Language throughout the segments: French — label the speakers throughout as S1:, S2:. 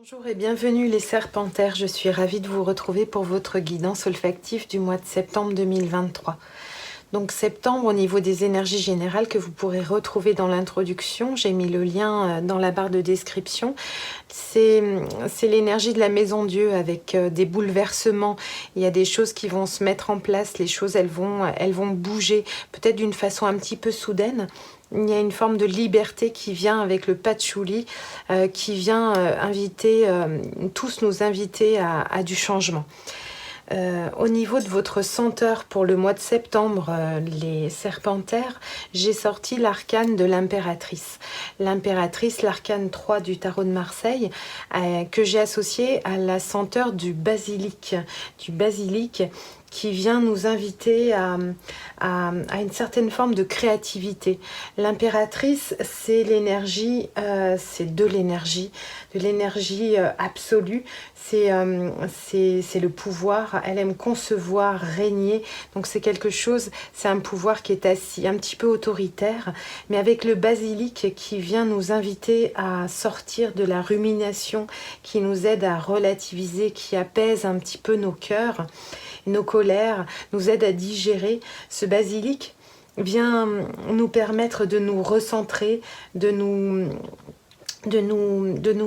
S1: Bonjour et bienvenue les Serpentaires, je suis ravie de vous retrouver pour votre guidance olfactive du mois de septembre 2023. Donc septembre au niveau des énergies générales que vous pourrez retrouver dans l'introduction, j'ai mis le lien dans la barre de description. C'est l'énergie de la Maison Dieu avec des bouleversements, il y a des choses qui vont se mettre en place, les choses elles vont bouger peut-être d'une façon un petit peu soudaine. Il y a une forme de liberté qui vient avec le patchouli, qui vient tous nous inviter à du changement. Au niveau de votre senteur pour le mois de septembre, les Serpentaires, j'ai sorti l'arcane de l'impératrice. L'impératrice, l'arcane 3 du tarot de Marseille, que j'ai associé à la senteur du basilic. Qui vient nous inviter à une certaine forme de créativité. L'impératrice, c'est l'énergie, c'est de l'énergie absolue, c'est le pouvoir, elle aime concevoir, régner, donc c'est quelque chose, c'est un pouvoir qui est assis, un petit peu autoritaire, mais avec le basilic qui vient nous inviter à sortir de la rumination, qui nous aide à relativiser, qui apaise un petit peu nos cœurs, nos colères, nous aide à digérer. Ce basilic vient nous permettre de nous recentrer, de nous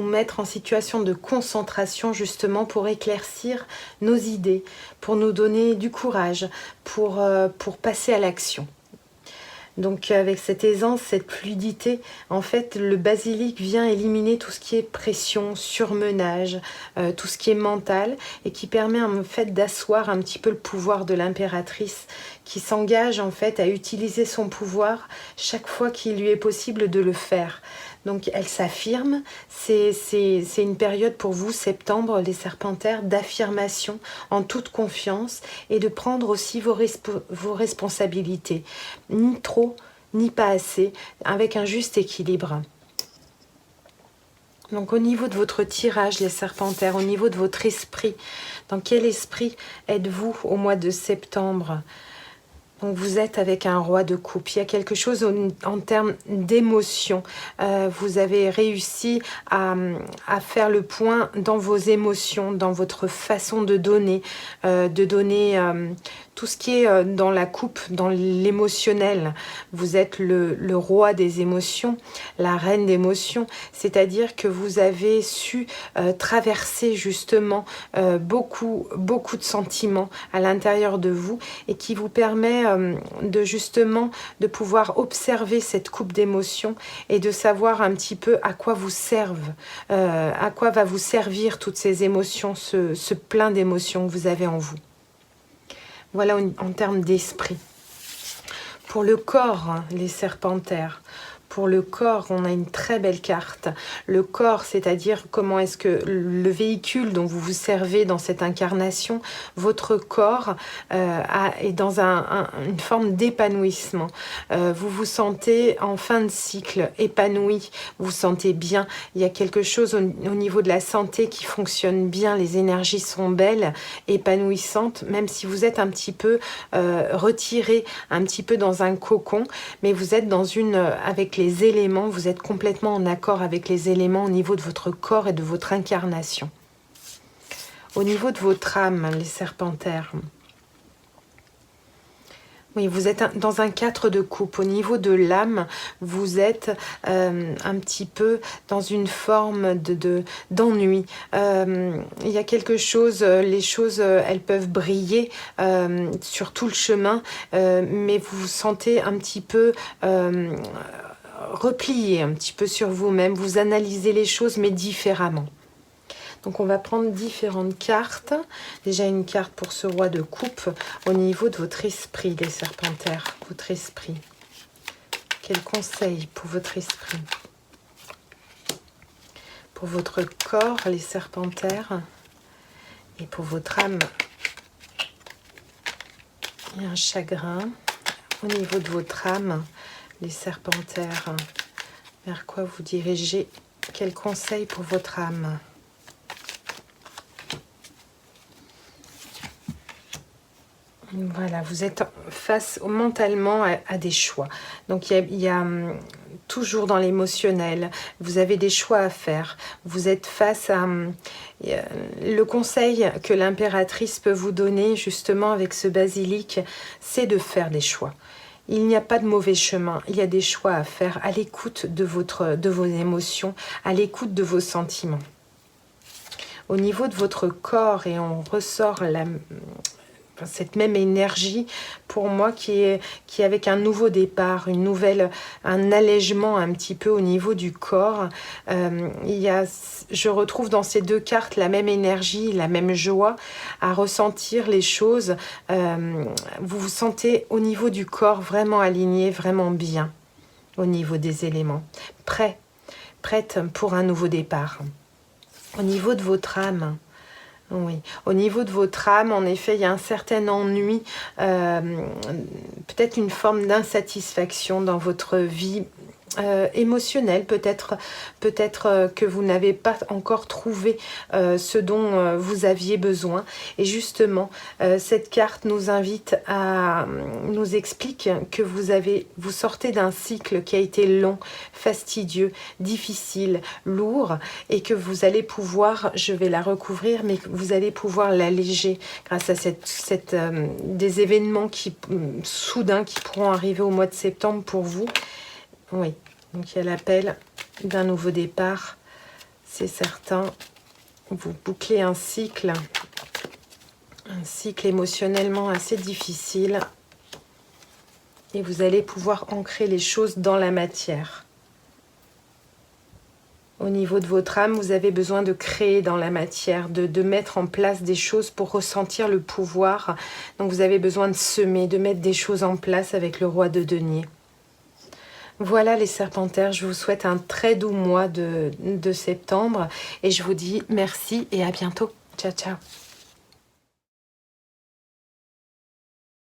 S1: mettre en situation de concentration justement pour éclaircir nos idées, pour nous donner du courage, pour passer à l'action. Donc avec cette aisance, cette fluidité, en fait, le basilic vient éliminer tout ce qui est pression, surmenage, tout ce qui est mental et qui permet en fait d'asseoir un petit peu le pouvoir de l'impératrice qui s'engage en fait à utiliser son pouvoir chaque fois qu'il lui est possible de le faire. Donc elle s'affirme, c'est une période pour vous, septembre, les Serpentaires, d'affirmation en toute confiance et de prendre aussi vos responsabilités. Ni trop, ni pas assez, avec un juste équilibre. Donc au niveau de votre tirage, les Serpentaires, au niveau de votre esprit, dans quel esprit êtes-vous au mois de septembre ? Donc vous êtes avec un roi de coupe. Il y a quelque chose en termes d'émotion. Vous avez réussi à faire le point dans vos émotions, dans votre façon de donner tout ce qui est dans la coupe, dans l'émotionnel. Vous êtes le roi des émotions, la reine d'émotions. C'est-à-dire que vous avez su traverser justement beaucoup de sentiments à l'intérieur de vous et qui vous permet de pouvoir observer cette coupe d'émotions et de savoir un petit peu à quoi vous servent, à quoi va vous servir toutes ces émotions, ce plein d'émotions que vous avez en vous. Voilà en termes d'esprit. Pour le corps, hein, les Serpentaires, pour le corps, on a une très belle carte. Le corps, c'est-à-dire comment est-ce que le véhicule dont vous vous servez dans cette incarnation, votre corps est dans une forme d'épanouissement. Vous vous sentez en fin de cycle, épanoui, vous vous sentez bien. Il y a quelque chose au niveau de la santé qui fonctionne bien, les énergies sont belles, épanouissantes, même si vous êtes un petit peu retiré, un petit peu dans un cocon, mais vous êtes avec les éléments, vous êtes complètement en accord avec les éléments au niveau de votre corps et de votre incarnation. Au niveau de votre âme, les Serpentaires, oui, vous êtes dans un 4 de coupe. Au niveau de l'âme, vous êtes un petit peu dans une forme d'ennui. Il y a quelque chose, les choses, elles peuvent briller sur tout le chemin, mais vous vous sentez un petit peu replié un petit peu sur vous-même. Vous analysez les choses, mais différemment. Donc on va prendre différentes cartes. Déjà une carte pour ce roi de coupe au niveau de votre esprit, les Serpentaires. Votre esprit. Quel conseil pour votre esprit? Pour votre corps, les Serpentaires. Et pour votre âme, il y a un chagrin. Au niveau de votre âme, les Serpentaires, vers quoi vous dirigez? Quel conseil pour votre âme? Voilà, vous êtes face mentalement à des choix. Donc il y a toujours dans l'émotionnel, vous avez des choix à faire, vous êtes face à... le conseil que l'impératrice peut vous donner justement avec ce basilic, c'est de faire des choix. Il n'y a pas de mauvais chemin, il y a des choix à faire à l'écoute de vos émotions, à l'écoute de vos sentiments. Au niveau de votre corps, et on ressort cette même énergie pour moi qui est avec un nouveau départ, un allègement un petit peu au niveau du corps. Je retrouve dans ces deux cartes la même énergie, la même joie à ressentir les choses. Vous vous sentez au niveau du corps vraiment aligné, vraiment bien au niveau des éléments. Prête pour un nouveau départ. Au niveau de votre âme, oui, au niveau de votre âme, en effet, il y a un certain ennui, peut-être une forme d'insatisfaction dans votre vie émotionnelle, peut-être que vous n'avez pas encore trouvé ce dont vous aviez besoin. Et justement, cette carte nous explique que vous sortez d'un cycle qui a été long, fastidieux, difficile, lourd, et que vous allez pouvoir, je vais la recouvrir, mais que vous allez pouvoir l'alléger grâce à des événements soudains qui pourront arriver au mois de septembre pour vous. Oui, donc il y a l'appel d'un nouveau départ, c'est certain. Vous bouclez un cycle émotionnellement assez difficile, et vous allez pouvoir ancrer les choses dans la matière. Au niveau de votre âme, vous avez besoin de créer dans la matière, de mettre en place des choses pour ressentir le pouvoir. Donc vous avez besoin de semer, de mettre des choses en place avec le roi de denier. Voilà les serpentaires, je vous souhaite un très doux mois de septembre et je vous dis merci et à bientôt. Ciao, ciao.